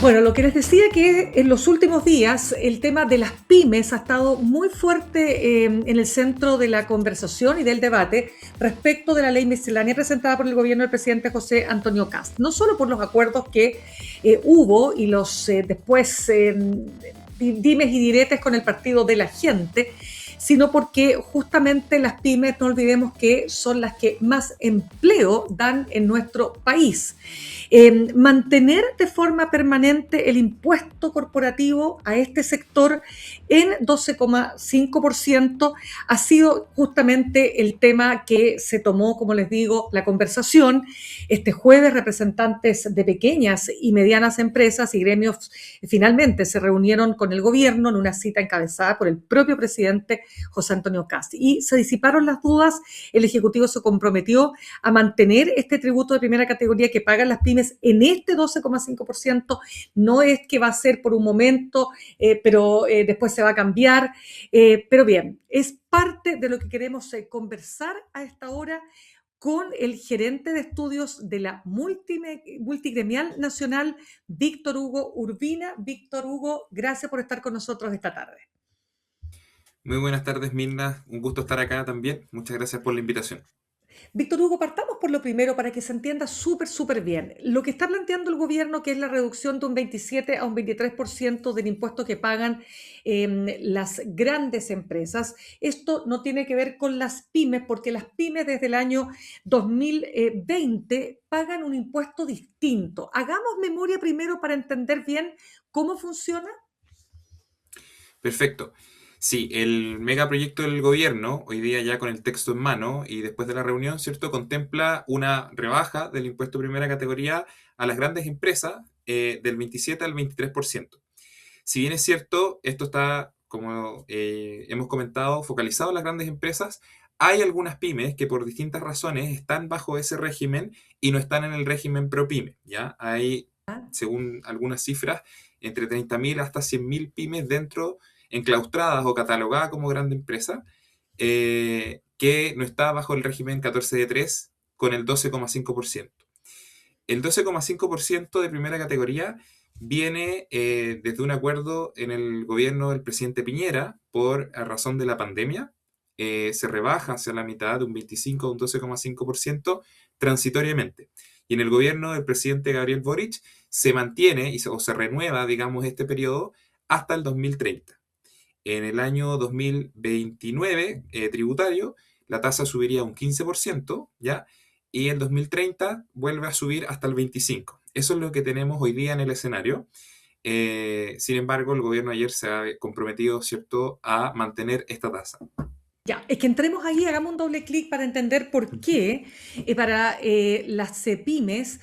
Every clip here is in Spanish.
Bueno, lo que les decía que en los últimos días el tema de las pymes ha estado muy fuerte en el centro de la conversación y del debate respecto de la ley miscelánea presentada por el gobierno del presidente José Antonio Kast. No solo por los acuerdos que hubo y los después dimes y diretes con el partido de la gente, sino porque justamente las pymes, no olvidemos que son las que más empleo dan en nuestro país. Mantener de forma permanente el impuesto corporativo a este sector en 12,5% ha sido justamente el tema que se tomó, como les digo, la conversación. Este jueves representantes de pequeñas y medianas empresas y gremios finalmente se reunieron con el gobierno en una cita encabezada por el propio presidente José Antonio Kast. Y se disiparon las dudas, el Ejecutivo se comprometió a mantener este tributo de primera categoría que pagan las pymes en este 12,5%. No es que va a ser por un momento, pero después se va a cambiar. Pero bien, es parte de lo que queremos conversar a esta hora con el gerente de estudios de la Multigremial Nacional, Víctor Hugo Urbina. Víctor Hugo, gracias por estar con nosotros esta tarde. Muy buenas tardes, Mirna. Un gusto estar acá también. Muchas gracias por la invitación. Víctor Hugo, partamos por lo primero para que se entienda súper bien. Lo que está planteando el gobierno, que es la reducción de un 27 a un 23% del impuesto que pagan las grandes empresas, esto no tiene que ver con las pymes, porque las pymes desde el año 2020 pagan un impuesto distinto. Hagamos memoria primero para entender bien cómo funciona. Perfecto. Sí, el megaproyecto del gobierno, hoy día ya con el texto en mano y después de la reunión, ¿cierto? Contempla una rebaja del impuesto de primera categoría a las grandes empresas del 27 al 23%. Si bien es cierto, esto está, como hemos comentado, focalizado en las grandes empresas, hay algunas pymes que por distintas razones están bajo ese régimen y no están en el régimen ProPyme, ¿ya? Hay, según algunas cifras, entre 30.000 hasta 100.000 pymes dentro, enclaustradas o catalogadas como grande empresa, que no está bajo el régimen 14 de 3 con el 12,5%. El 12,5% de primera categoría viene desde un acuerdo en el gobierno del presidente Piñera por razón de la pandemia. Se rebaja hacia la mitad de un 25 a un 12,5% transitoriamente. Y en el gobierno del presidente Gabriel Boric se mantiene o se renueva, digamos, este periodo hasta el 2030. En el año 2029 tributario, la tasa subiría un 15%, ¿ya? Y en 2030 vuelve a subir hasta el 25%. Eso es lo que tenemos hoy día en el escenario. Sin embargo, el gobierno ayer se ha comprometido, ¿cierto?, a mantener esta tasa. Ya, es que entremos ahí, hagamos un doble clic para entender por qué para las pymes,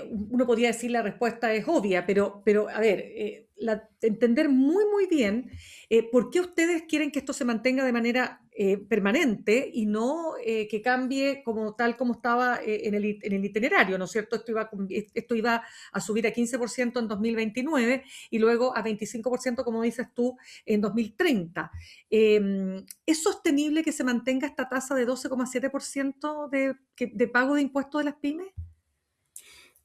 uno podría decir la respuesta es obvia, pero a ver, entender muy bien por qué ustedes quieren que esto se mantenga de manera permanente y no que cambie como tal como estaba en el itinerario, ¿no es cierto? Esto iba a subir a 15% en 2029 y luego a 25%, como dices tú, en 2030. ¿Es sostenible que se mantenga esta tasa de 12,7% de pago de impuestos de las pymes?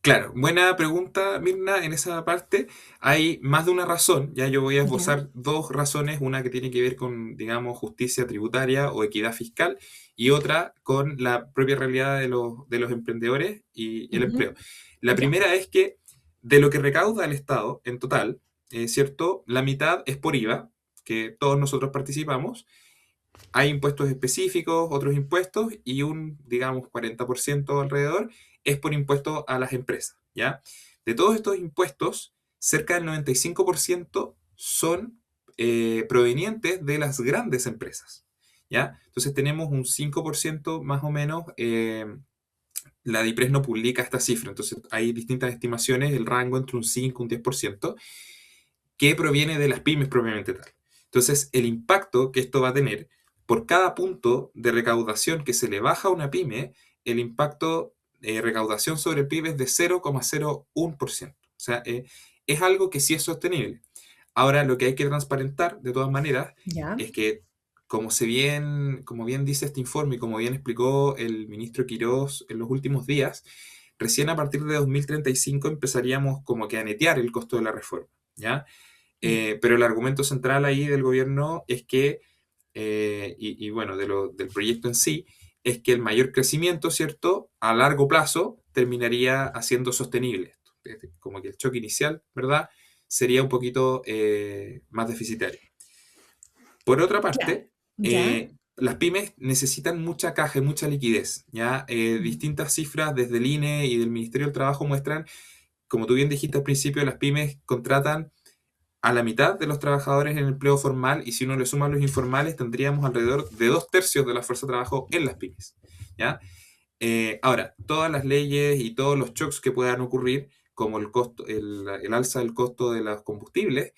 Claro, buena pregunta, Mirna. En esa parte hay más de una razón. Ya yo voy a Ya. esbozar dos razones, una que tiene que ver con, digamos, justicia tributaria o equidad fiscal y otra con la propia realidad de los emprendedores y el empleo. Ujú. La Ya. primera es que de lo que recauda el Estado en total, ¿cierto? La mitad es por IVA, que todos nosotros participamos. Hay impuestos específicos, otros impuestos y un, digamos, 40% alrededor es por impuestos a las empresas, ¿ya? De todos estos impuestos, cerca del 95% son provenientes de las grandes empresas, ¿ya? Entonces tenemos un 5% más o menos, la DIPRES no publica esta cifra, entonces hay distintas estimaciones, el rango entre un 5 y un 10%, que proviene de las pymes propiamente tal. Entonces, el impacto que esto va a tener por cada punto de recaudación que se le baja a una pyme, el impacto de recaudación sobre el PIB es de 0,01%. O sea, es algo que sí es sostenible. Ahora, lo que hay que transparentar, de todas maneras, Ya. es que como bien dice este informe y como bien explicó el ministro Quirós en los últimos días, recién a partir de 2035 empezaríamos como que a netear el costo de la reforma, ¿ya? Mm. Pero el argumento central ahí del gobierno es que, bueno, del proyecto en sí, es que el mayor crecimiento, ¿cierto?, a largo plazo terminaría haciendo sostenible esto. Como que el choque inicial, ¿verdad?, sería un poquito más deficitario. Por otra Claro, parte, ya. las pymes necesitan mucha caja y mucha liquidez, ¿ya? Mm. Distintas cifras desde el INE y del Ministerio del Trabajo muestran, como tú bien dijiste al principio, las pymes contratan a la mitad de los trabajadores en empleo formal y si uno le suma los informales tendríamos alrededor de 2/3 de la fuerza de trabajo en las pymes, ¿ya? Ahora, todas las leyes y todos los shocks que puedan ocurrir, como el alza del costo de los combustibles,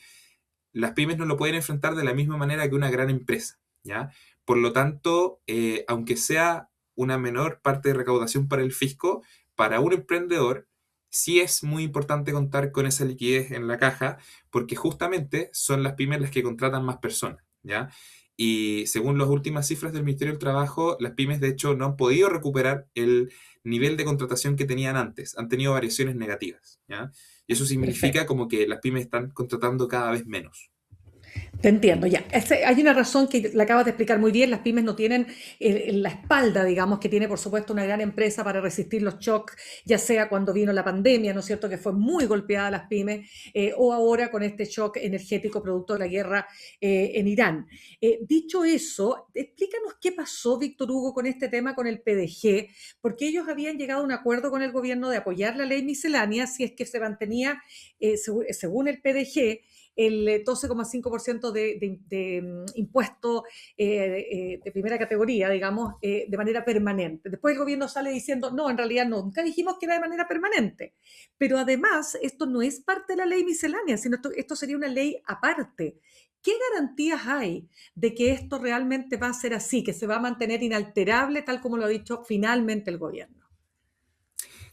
las pymes no lo pueden enfrentar de la misma manera que una gran empresa, ¿ya? Por lo tanto, aunque sea una menor parte de recaudación para el fisco, para un emprendedor sí es muy importante contar con esa liquidez en la caja, porque justamente son las pymes las que contratan más personas, ¿ya? Y según las últimas cifras del Ministerio del Trabajo, las pymes de hecho no han podido recuperar el nivel de contratación que tenían antes, han tenido variaciones negativas, ¿ya? Y eso significa Perfecto. como que las pymes están contratando cada vez menos. Te entiendo, ya. Hay una razón que la acabas de explicar muy bien. Las pymes no tienen la espalda, digamos, que tiene, por supuesto, una gran empresa para resistir los shocks, ya sea cuando vino la pandemia, ¿no es cierto?, que fue muy golpeada a las pymes, o ahora con este shock energético producto de la guerra en Irán. Dicho eso, explícanos qué pasó, Víctor Hugo, con este tema con el PDG, porque ellos habían llegado a un acuerdo con el gobierno de apoyar la ley miscelánea si es que se mantenía, según el PDG, el 12,5% de impuesto de primera categoría, digamos, de manera permanente. Después el gobierno sale diciendo, no, en realidad nunca dijimos que era de manera permanente. Pero además, esto no es parte de la ley miscelánea, sino esto sería una ley aparte. ¿Qué garantías hay de que esto realmente va a ser así, que se va a mantener inalterable, tal como lo ha dicho finalmente el gobierno?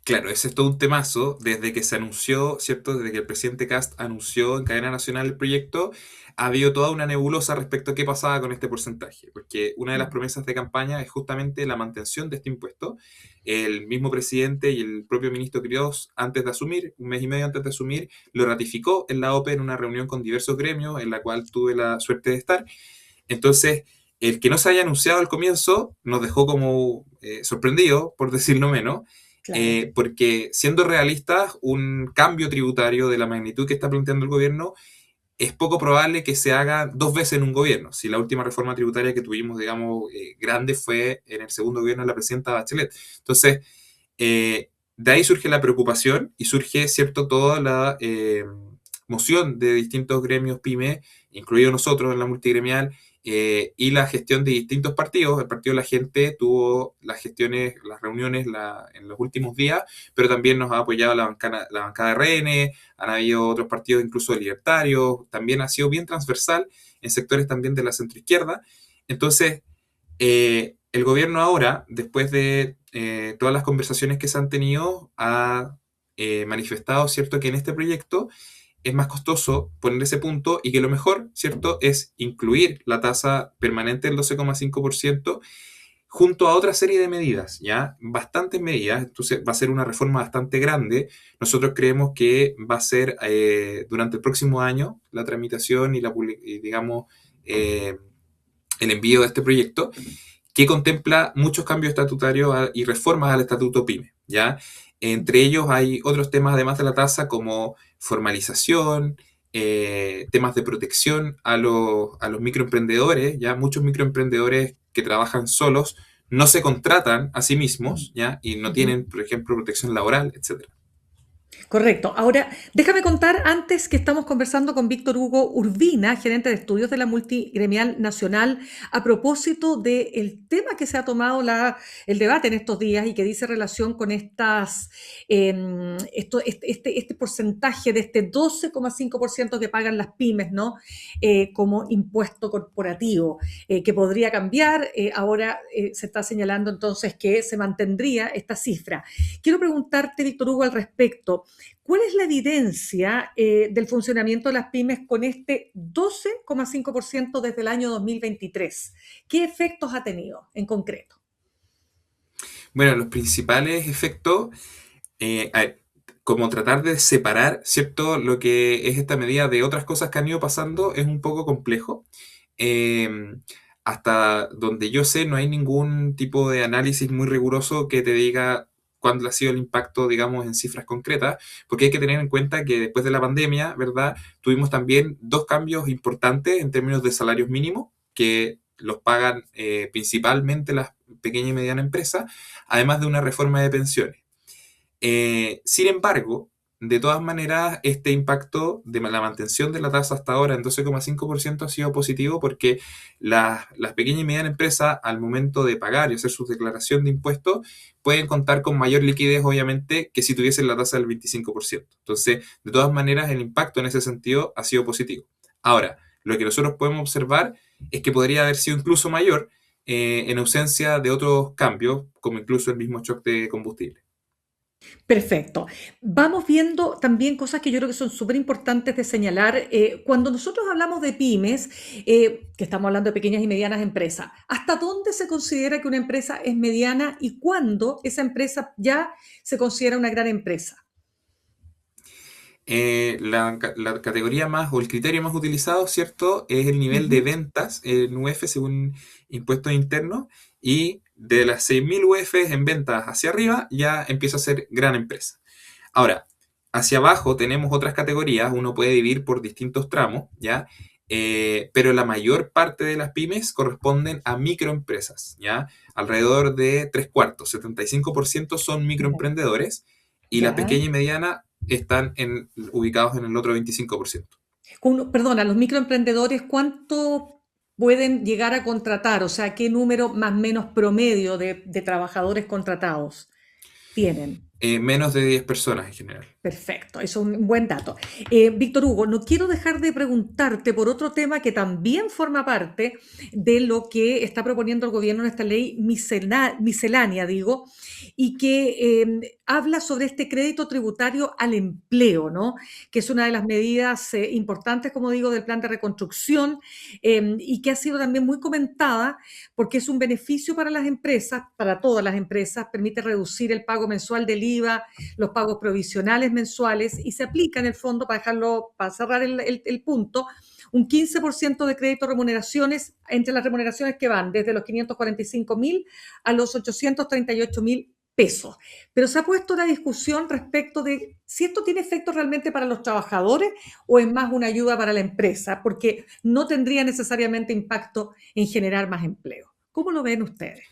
Claro, ese es todo un temazo. Desde que se anunció, ¿cierto? Desde que el presidente Cast anunció en cadena nacional el proyecto, ha habido toda una nebulosa respecto a qué pasaba con este porcentaje. Porque una de las Mm. promesas de campaña es justamente la mantención de este impuesto. El mismo presidente y el propio ministro Quirós, antes de asumir, un mes y medio antes de asumir, lo ratificó en la OPE en una reunión con diversos gremios, en la cual tuve la suerte de estar. Entonces, el que no se haya anunciado al comienzo nos dejó como sorprendidos, por decirlo menos, Claro. porque siendo realistas, un cambio tributario de la magnitud que está planteando el gobierno es poco probable que se haga dos veces en un gobierno. Si la última reforma tributaria que tuvimos, digamos, grande fue en el segundo gobierno de la presidenta Bachelet. Entonces, de ahí surge la preocupación y surge, ¿cierto?, toda la moción de distintos gremios pyme, incluidos nosotros en la multigremial, y la gestión de distintos partidos. El Partido de la Gente tuvo las gestiones, las reuniones en los últimos días, pero también nos ha apoyado la bancada de RN, han habido otros partidos incluso libertarios, también ha sido bien transversal en sectores también de la centroizquierda. Entonces, el gobierno ahora, después de todas las conversaciones que se han tenido, ha manifestado, ¿cierto?, que en este proyecto es más costoso poner ese punto y que lo mejor, ¿cierto?, es incluir la tasa permanente del 12,5% junto a otra serie de medidas, ¿ya? Bastantes medidas, entonces va a ser una reforma bastante grande. Nosotros creemos que va a ser durante el próximo año la tramitación y digamos, el envío de este proyecto que contempla muchos cambios estatutarios y reformas al Estatuto PYME, ¿ya? Entre ellos hay otros temas, además de la tasa, como formalización, temas de protección a los microemprendedores, ¿ya? Muchos microemprendedores que trabajan solos no se contratan a sí mismos, ¿ya? Y no Ujú. tienen, por ejemplo, protección laboral, etcétera. Correcto. Ahora, déjame contar antes que estamos conversando con Víctor Hugo Urbina, gerente de estudios de la Multigremial Nacional, a propósito del tema que se ha tomado el debate en estos días y que dice relación con este porcentaje de este 12,5% que pagan las pymes, ¿no? Como impuesto corporativo, que podría cambiar. Ahora se está señalando entonces que se mantendría esta cifra. Quiero preguntarte, Víctor Hugo, al respecto. ¿cuál es la evidencia del funcionamiento de las pymes con este 12,5% desde el año 2023? ¿Qué efectos ha tenido en concreto? Bueno, los principales efectos, a ver, como tratar de separar, ¿cierto? Lo que es esta medida de otras cosas que han ido pasando es un poco complejo. Eh, Hasta donde yo sé, no hay ningún tipo de análisis muy riguroso que te diga cuándo ha sido el impacto, digamos, en cifras concretas, porque hay que tener en cuenta que después de la pandemia, ¿verdad? Tuvimos también dos cambios importantes en términos de salarios mínimos, que los pagan principalmente las pequeñas y medianas empresas, además de una reforma de pensiones. Sin embargo, de todas maneras, este impacto de la mantención de la tasa hasta ahora en 12,5% ha sido positivo porque las pequeñas y medianas empresas, al momento de pagar y hacer su declaración de impuestos, pueden contar con mayor liquidez, obviamente, que si tuviesen la tasa del 25%. Entonces, de todas maneras, el impacto en ese sentido ha sido positivo. Ahora, lo que nosotros podemos observar es que podría haber sido incluso mayor en ausencia de otros cambios, como incluso el mismo shock de combustible. Perfecto. Vamos viendo también cosas que yo creo que son súper importantes de señalar. Cuando nosotros hablamos de pymes, que estamos hablando de pequeñas y medianas empresas, ¿hasta dónde se considera que una empresa es mediana y cuándo esa empresa ya se considera una gran empresa? La categoría más o el criterio más utilizado, ¿cierto? Es el nivel de Ujú. ventas en UF según impuestos internos y de las 6.000 UF en ventas hacia arriba ya empieza a ser gran empresa. Ahora, hacia abajo tenemos otras categorías, uno puede dividir por distintos tramos, ¿ya? Pero la mayor parte de las pymes corresponden a microempresas, ¿ya? Alrededor de tres cuartos, 75% son Ya. microemprendedores y la Ya. pequeña y mediana están ubicados en el otro 25%. Perdona, los microemprendedores, ¿cuánto pueden llegar a contratar? O sea, ¿qué número más o menos promedio de trabajadores contratados tienen? Menos de 10 personas en general. Perfecto, eso es un buen dato. Víctor Hugo, no quiero dejar de preguntarte por otro tema que también forma parte de lo que está proponiendo el gobierno en esta ley miscelánea, digo, y que habla sobre este crédito tributario al empleo, ¿no? Que es una de las medidas importantes, como digo, del plan de reconstrucción y que ha sido también muy comentada porque es un beneficio para las empresas, para todas las empresas, permite reducir el pago mensual del IVA, los pagos provisionales mensuales y se aplica en el fondo, para dejarlo, para cerrar el punto, un 15% de crédito remuneraciones entre las remuneraciones que van desde los 545.000 a los 838.000 pesos. Pero se ha puesto la discusión respecto de si esto tiene efectos realmente para los trabajadores o es más una ayuda para la empresa, porque no tendría necesariamente impacto en generar más empleo. ¿Cómo lo ven ustedes?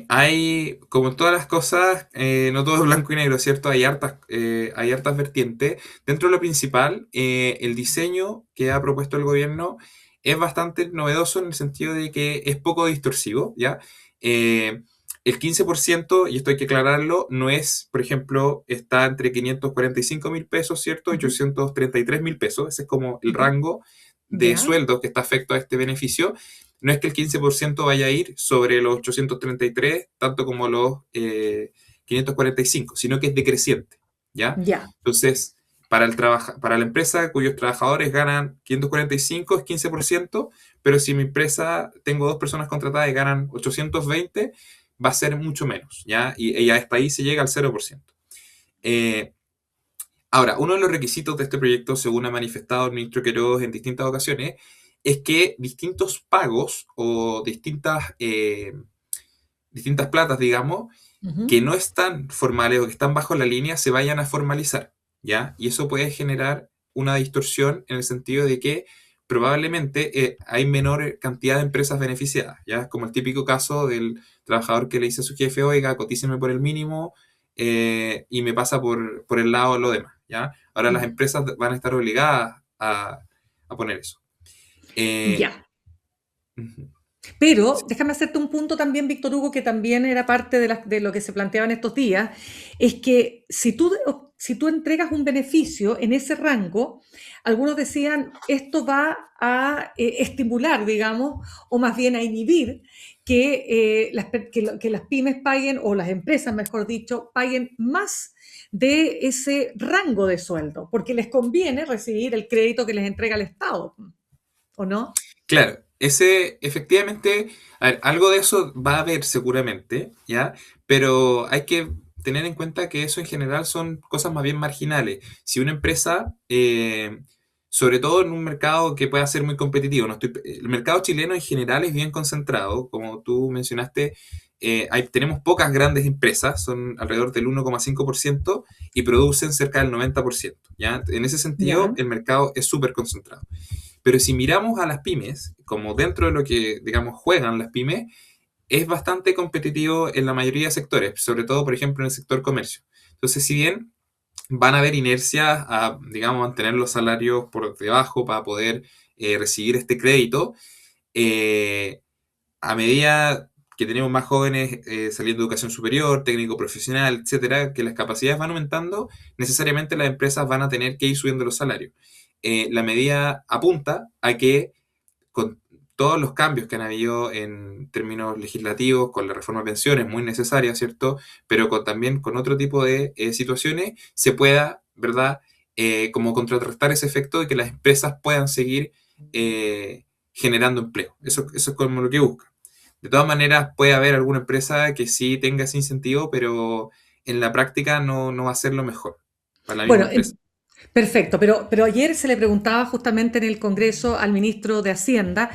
Hay, como en todas las cosas, no todo es blanco y negro, ¿cierto? Hay hartas vertientes. Dentro de lo principal, el diseño que ha propuesto el gobierno es bastante novedoso en el sentido de que es poco distorsivo, ¿ya? Eh, el 15%, y esto hay que aclararlo, no es, por ejemplo, está entre 545.000 pesos, ¿cierto? Uh Y -huh, 833.000 pesos. Ese es como el uh -huh. rango de ¿Ya? sueldo que está afecto a este beneficio. No es que el 15% vaya a ir sobre los 833, tanto como los 545, sino que es decreciente, ¿ya? Ya. Entonces, para la empresa cuyos trabajadores ganan 545 es 15%, pero si mi empresa tengo dos personas contratadas y ganan 820, va a ser mucho menos, ¿ya? Y hasta ahí se llega al 0%. Eh, Ahora, uno de los requisitos de este proyecto, según ha manifestado el ministro Queiroz en distintas ocasiones, es que distintos pagos o distintas platas, digamos, Uh -huh. que no están formales o que están bajo la línea, se vayan a formalizar, ¿ya? Y eso puede generar una distorsión en el sentido de que probablemente hay menor cantidad de empresas beneficiadas, ¿ya? Como el típico caso del trabajador que le dice a su jefe, oiga, cotíceme por el mínimo y me pasa por el lado lo demás, ¿ya? Ahora las empresas van a estar obligadas a poner eso. Eh, Ya. Ujú. Pero déjame hacerte un punto también, Víctor Hugo, que también era parte de lo que se planteaba en estos días, es que si tú entregas un beneficio en ese rango, algunos decían esto va a estimular, digamos, o más bien a inhibir que las pymes paguen, o las empresas, mejor dicho, paguen más de ese rango de sueldo, porque les conviene recibir el crédito que les entrega el Estado, ¿o no? Claro, ese efectivamente, a ver, algo de eso va a haber seguramente, ¿ya? Pero hay que tener en cuenta que eso en general son cosas más bien marginales. Si una empresa, sobre todo en un mercado que pueda ser muy competitivo, el mercado chileno en general es bien concentrado, como tú mencionaste, tenemos pocas grandes empresas, son alrededor del 1,5% y producen cerca del 90%, ¿ya? En ese sentido, Ya. el mercado es súper concentrado. Pero si miramos a las pymes, como dentro de lo que, digamos, juegan las pymes, es bastante competitivo en la mayoría de sectores, sobre todo, por ejemplo, en el sector comercio. Entonces, si bien van a haber inercias a, digamos, mantener los salarios por debajo para poder recibir este crédito, eh, a medida que tenemos más jóvenes saliendo de educación superior, técnico profesional, etcétera, que las capacidades van aumentando, necesariamente las empresas van a tener que ir subiendo los salarios. La medida apunta a que con todos los cambios que han habido en términos legislativos, con la reforma de pensiones, muy necesaria, ¿cierto? Pero también con otro tipo de situaciones, se pueda, ¿verdad? Como contrarrestar ese efecto de que las empresas puedan seguir generando empleo. Eso es como lo que busca. De todas maneras, puede haber alguna empresa que sí tenga ese incentivo, pero en la práctica no va a ser lo mejor para la misma Bueno, empresa. perfecto, pero ayer se le preguntaba justamente en el Congreso al ministro de Hacienda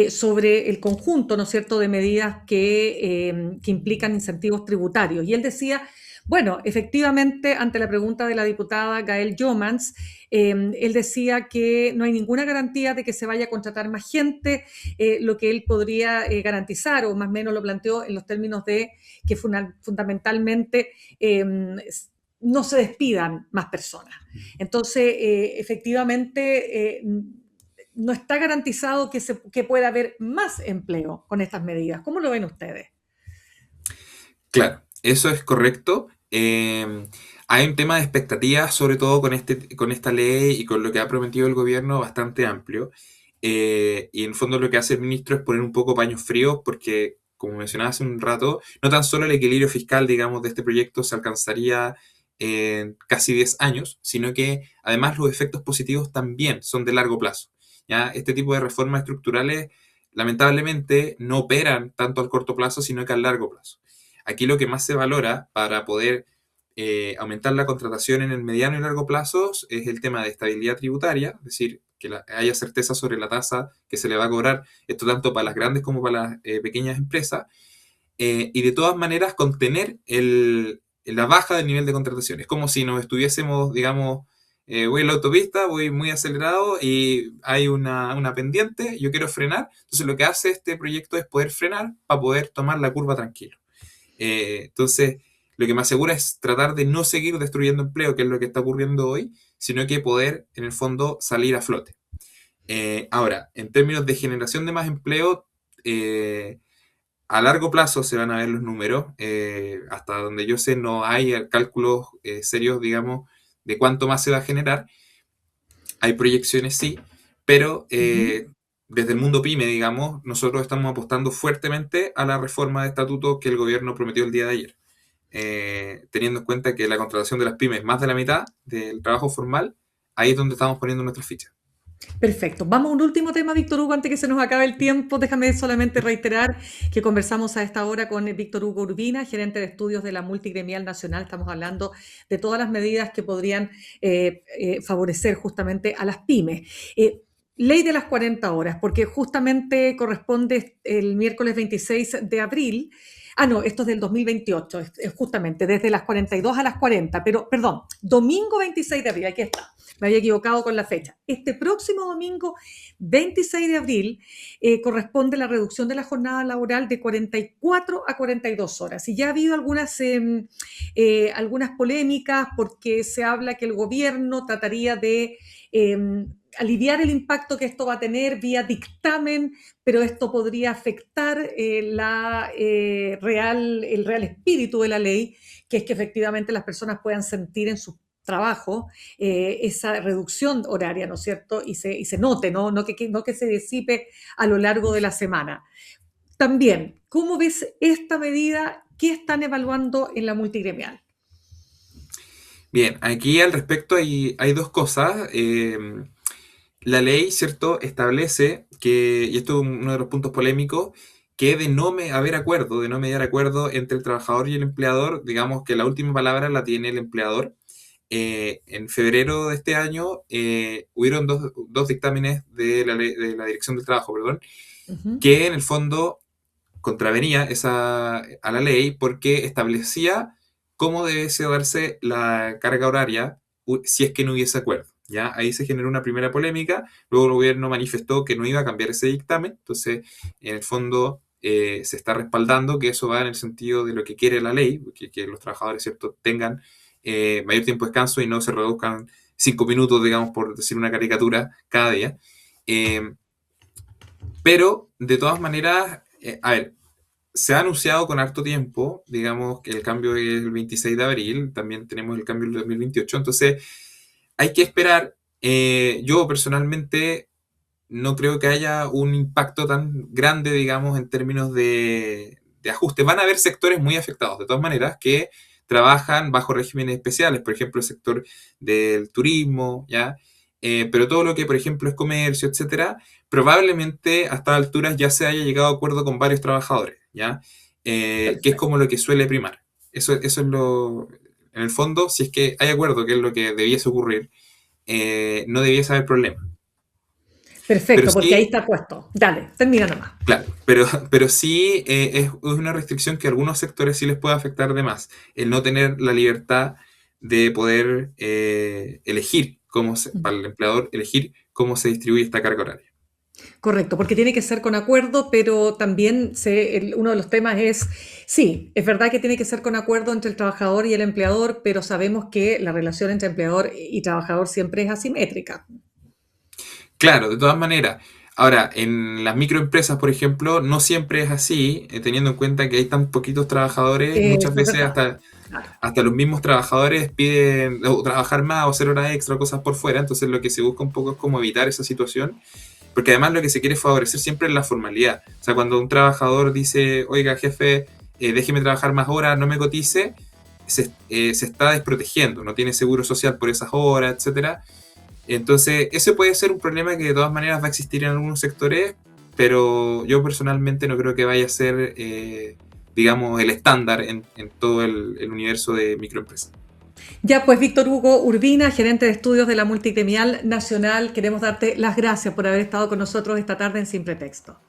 sobre el conjunto, ¿no es cierto?, de medidas que implican incentivos tributarios. Y él decía, bueno, efectivamente, ante la pregunta de la diputada Gael Jomans, él decía que no hay ninguna garantía de que se vaya a contratar más gente. Lo que él podría garantizar, o más o menos lo planteó en los términos de que fundamentalmente no se despidan más personas. Entonces, efectivamente, no está garantizado que pueda haber más empleo con estas medidas. ¿Cómo lo ven ustedes? Claro, eso es correcto. Hay un tema de expectativas, sobre todo con esta ley y con lo que ha prometido el gobierno, bastante amplio. Y en el fondo lo que hace el ministro es poner un poco paños fríos porque, como mencionaba hace un rato, no tan solo el equilibrio fiscal, digamos, de este proyecto se alcanzaría en casi 10 años, sino que además los efectos positivos también son de largo plazo. ¿Ya? Este tipo de reformas estructurales lamentablemente no operan tanto al corto plazo, sino que al largo plazo. Aquí lo que más se valora para poder aumentar la contratación en el mediano y largo plazo es el tema de estabilidad tributaria, es decir, que haya certeza sobre la tasa que se le va a cobrar, esto tanto para las grandes como para las pequeñas empresas, y de todas maneras contener la baja del nivel de contratación. Es como si nos estuviésemos, digamos, voy en la autopista, voy muy acelerado y hay una pendiente, yo quiero frenar, entonces lo que hace este proyecto es poder frenar para poder tomar la curva tranquilo. Entonces, lo que me asegura es tratar de no seguir destruyendo empleo, que es lo que está ocurriendo hoy, sino que poder, en el fondo, salir a flote. Ahora, en términos de generación de más empleo, a largo plazo se van a ver los números. Hasta donde yo sé, no hay cálculos serios, digamos, de cuánto más se va a generar. Hay proyecciones, sí, pero Uh -huh. desde el mundo pyme, digamos, nosotros estamos apostando fuertemente a la reforma de estatuto que el gobierno prometió el día de ayer. Teniendo en cuenta que la contratación de las pymes es más de la mitad del trabajo formal, ahí es donde estamos poniendo nuestras fichas. Perfecto. Vamos a un último tema, Víctor Hugo, antes que se nos acabe el tiempo. Déjame solamente reiterar que conversamos a esta hora con Víctor Hugo Urbina, gerente de estudios de la Multigremial Nacional. Estamos hablando de todas las medidas que podrían favorecer justamente a las pymes. Ley de las 40 horas, porque justamente corresponde el miércoles 26 de abril. Ah, no, esto es del 2028, es justamente desde las 42 a las 40, pero perdón, domingo 26 de abril, aquí está, me había equivocado con la fecha. Este próximo domingo 26 de abril corresponde la reducción de la jornada laboral de 44 a 42 horas. Y ya ha habido algunas polémicas porque se habla que el gobierno trataría de aliviar el impacto que esto va a tener vía dictamen, pero esto podría afectar el real espíritu de la ley, que es que efectivamente las personas puedan sentir en su trabajo esa reducción horaria, ¿no es cierto? Y se note, ¿no? No que se disipe a lo largo de la semana. También, ¿cómo ves esta medida? ¿Qué están evaluando en la multigremial? Bien, aquí al respecto hay dos cosas. La ley, ¿cierto?, establece que, y esto es uno de los puntos polémicos, que de no haber acuerdo, de no mediar acuerdo entre el trabajador y el empleador, digamos que la última palabra la tiene el empleador. En febrero de este año hubieron dos dictámenes de de la Dirección del Trabajo, perdón, Ujú. que en el fondo contravenía a la ley porque establecía cómo debe darse la carga horaria si es que no hubiese acuerdo. ¿Ya? Ahí se generó una primera polémica, luego el gobierno manifestó que no iba a cambiar ese dictamen, entonces en el fondo se está respaldando que eso va en el sentido de lo que quiere la ley, que los trabajadores, ¿cierto?, tengan mayor tiempo de descanso y no se reduzcan 5 minutos, digamos, por decir una caricatura, cada día. Eh, pero, de todas maneras, a ver, se ha anunciado con harto tiempo, digamos, que el cambio es el 26 de abril, también tenemos el cambio el 2028, entonces hay que esperar. Yo personalmente no creo que haya un impacto tan grande, digamos, en términos de ajuste. Van a haber sectores muy afectados, de todas maneras, que trabajan bajo regímenes especiales, por ejemplo, el sector del turismo, ¿ya? Pero todo lo que, por ejemplo, es comercio, etcétera, probablemente a estas alturas ya se haya llegado a acuerdo con varios trabajadores, ¿ya? Que es como Perfecto. lo que suele primar. Eso es lo, en el fondo, si es que hay acuerdo, que es lo que debiese ocurrir, no debiese haber problema. Pero Perfecto, porque ahí sí, está puesto. Dale, termina nomás. claro, pero sí es una restricción que a algunos sectores sí les puede afectar de más, el no tener la libertad de poder elegir para el empleador, elegir cómo se distribuye esta carga horaria. Correcto, porque tiene que ser con acuerdo, pero también uno de los temas es, sí, es verdad que tiene que ser con acuerdo entre el trabajador y el empleador, pero sabemos que la relación entre empleador y trabajador siempre es asimétrica. Claro, de todas maneras. Ahora, en las microempresas, por ejemplo, no siempre es así, teniendo en cuenta que hay tan poquitos trabajadores, muchas Eso es veces verdad. hasta Claro. hasta los mismos trabajadores piden o trabajar más o hacer horas extra o cosas por fuera, entonces lo que se busca un poco es como evitar esa situación, porque además lo que se quiere favorecer siempre es la formalidad. O sea, cuando un trabajador dice, oiga jefe, déjeme trabajar más horas, no me cotice, se está desprotegiendo, no tiene seguro social por esas horas, etcétera. Entonces, ese puede ser un problema que de todas maneras va a existir en algunos sectores, pero yo personalmente no creo que vaya a ser, digamos, el estándar en todo el universo de microempresas. Ya pues, Víctor Hugo Urbina, gerente de estudios de la Multigremial Nacional, queremos darte las gracias por haber estado con nosotros esta tarde en Sin Pretexto.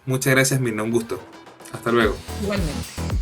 Muchas gracias, Mirna, un gusto. Hasta luego. Igualmente.